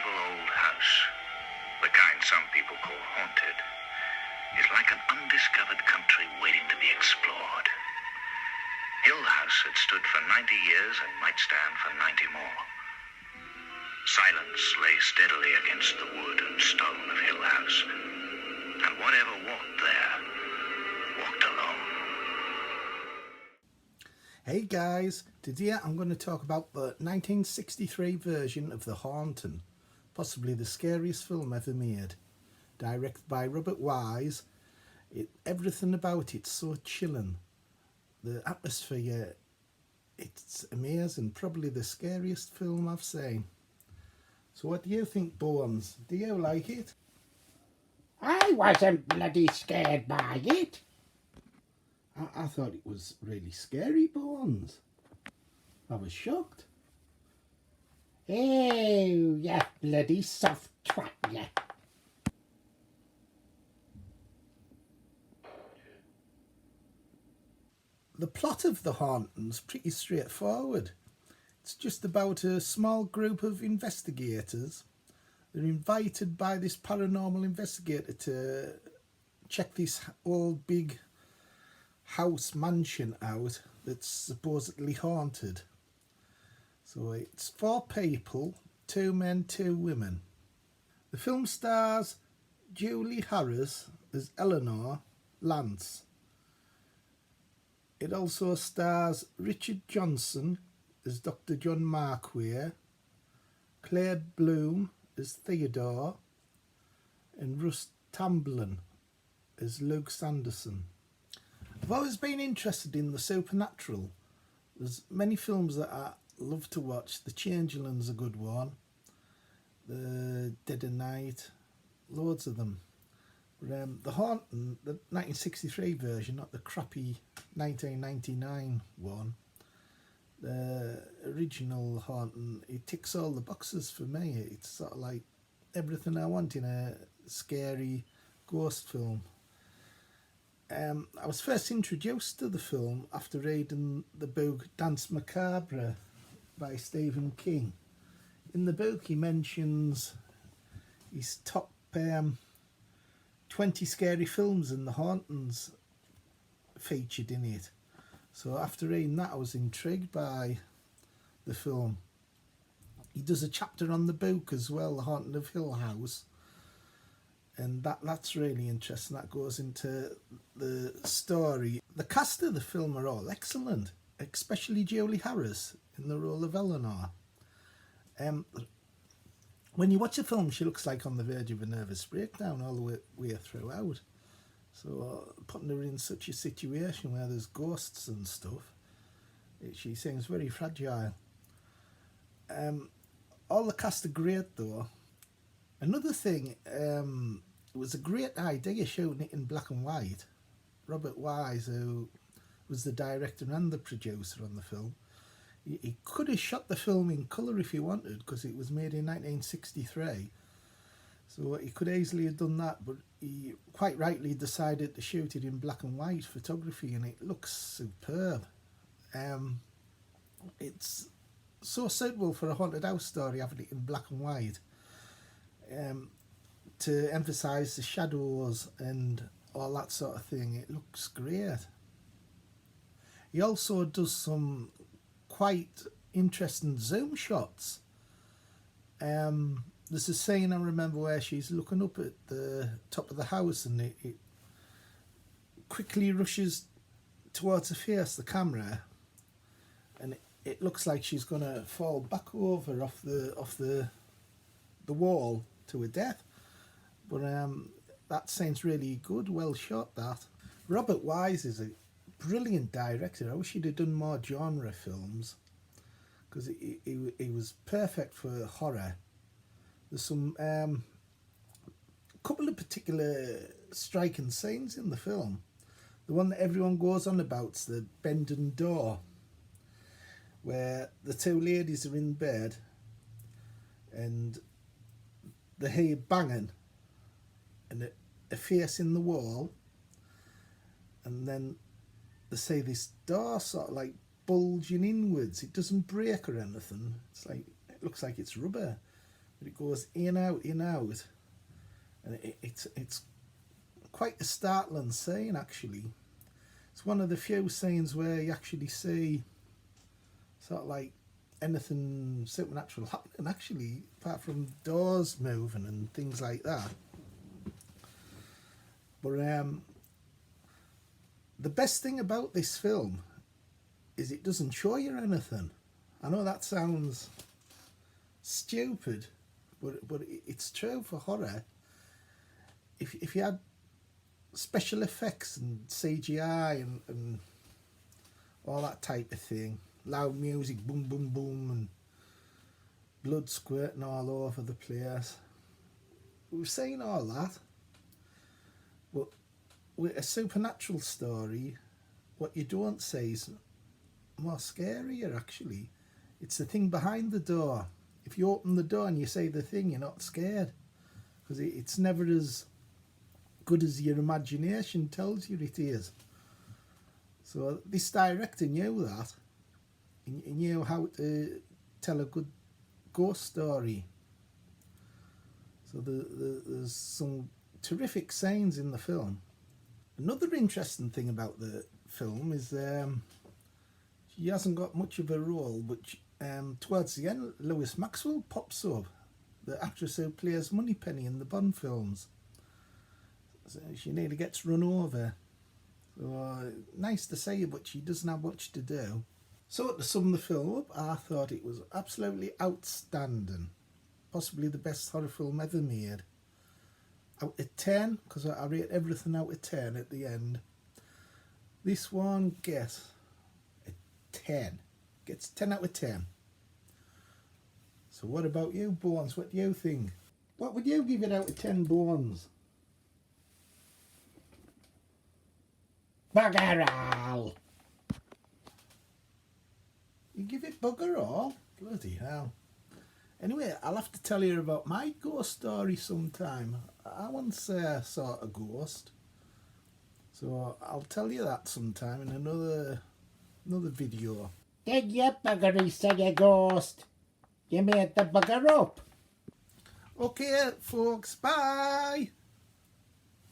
medieval-old house, the kind some people call haunted, is like an undiscovered country waiting to be explored. Hill House had stood for 90 years and might stand for 90 more. Silence lay steadily against the wood and stone of Hill House, and whatever walked there walked alone. Hey guys, today I'm going to talk about the 1963 version of The Haunting, possibly the scariest film ever made. Directed by Robert Wise. Everything about it's so chilling. The atmosphere, it's amazing. Probably the scariest film I've seen. So what do you think, Bones? Do you like it? I wasn't bloody scared by it. I thought it was really scary, Bones. I was shocked. Oh, you bloody soft twat, you. The plot of The Haunting's pretty straightforward. It's just about a small group of investigators. They're invited by this paranormal investigator to check this old big house mansion out that's supposedly haunted. So it's 4 people, 2 men, 2 women. The film stars Julie Harris as Eleanor Lance. It also stars Richard Johnson as Dr. John Markway, Clair Bloom as Theodora, and Russ Tamblyn as Luke Sanderson. I've always been interested in the supernatural. There's many films that I love to watch. The Changeling's a good one. The Dead of Night, loads of them. But The Haunting, the 1963 version, not the crappy 1999 one. The original Haunting, it ticks all the boxes for me. It's sort of like everything I want in a scary ghost film. I was first introduced to the film after reading the book Danse Macabre by Stephen King. In the book he mentions his top 20 scary films and The Hauntings featured in it. So after reading that I was intrigued by the film. He does a chapter on the book as well, The Haunting of Hill House. And that's really interesting. That goes into the story. The cast of the film are all excellent, especially Julie Harris in the role of Eleanor. When you watch the film, she looks like on the verge of a nervous breakdown all the way throughout. So putting her in such a situation where there's ghosts and stuff, she seems very fragile. All the cast are great though. Another thing, it was a great idea shooting it in black and white. Robert Wise, who was the director and the producer on the film, he could have shot the film in colour if he wanted, because it was made in 1963. So he could easily have done that, but he quite rightly decided to shoot it in black and white photography, and it looks superb. It's so suitable for a haunted house story, having it in black and white. To emphasise the shadows and all that sort of thing. It looks great. He also does some quite interesting zoom shots. There's a scene I remember where she's looking up at the top of the house and it quickly rushes towards her face, the camera, and it looks like she's going to fall back over off the wall to her death. But that seems really good, well shot that. Robert Wise is a brilliant director. I wish he'd have done more genre films, because he was perfect for horror. There's some couple of particular striking scenes in the film. The one that everyone goes on about's the bending door, where the 2 ladies are in bed and they hear banging and a face in the wall, and then they see this door sort of like bulging inwards. It doesn't break or anything. It's like, it looks like it's rubber. but it goes in, out, and it's quite a startling scene, actually. It's one of the few scenes where you actually see sort of like anything supernatural happening, actually, apart from doors moving and things like that. But the best thing about this film is it doesn't show you anything. I know that sounds stupid, but it's true for horror. If you had special effects and CGI and all that type of thing, loud music, boom, boom, boom, and blood squirting all over the place, we've seen all that. But with a supernatural story, what you don't see is more scarier, actually. It's the thing behind the door. If you open the door and you see the thing, you're not scared, because it's never as good as your imagination tells you it is. So this director knew that. He knew how to tell a good ghost story. So there's some terrific scenes in the film. Another interesting thing about the film is she hasn't got much of a role, but towards the end, Lois Maxwell pops up, the actress who plays Moneypenny in the Bond films. So she nearly gets run over. So nice to see her, but she doesn't have much to do. So to sum the film up, I thought it was absolutely outstanding. Possibly the best horror film ever made. Out of 10, because I rate everything out of 10 at the end. This one gets a 10. Gets 10 out of 10. So what about you, Bones? What do you think? What would you give it out of 10, Bones? Bugger all. You give it bugger all? Bloody hell. Anyway, I'll have to tell you about my ghost story sometime. I once saw a ghost. So I'll tell you that sometime in another video. Did you buggery say a ghost? You made the bugger up. Okay, folks, bye.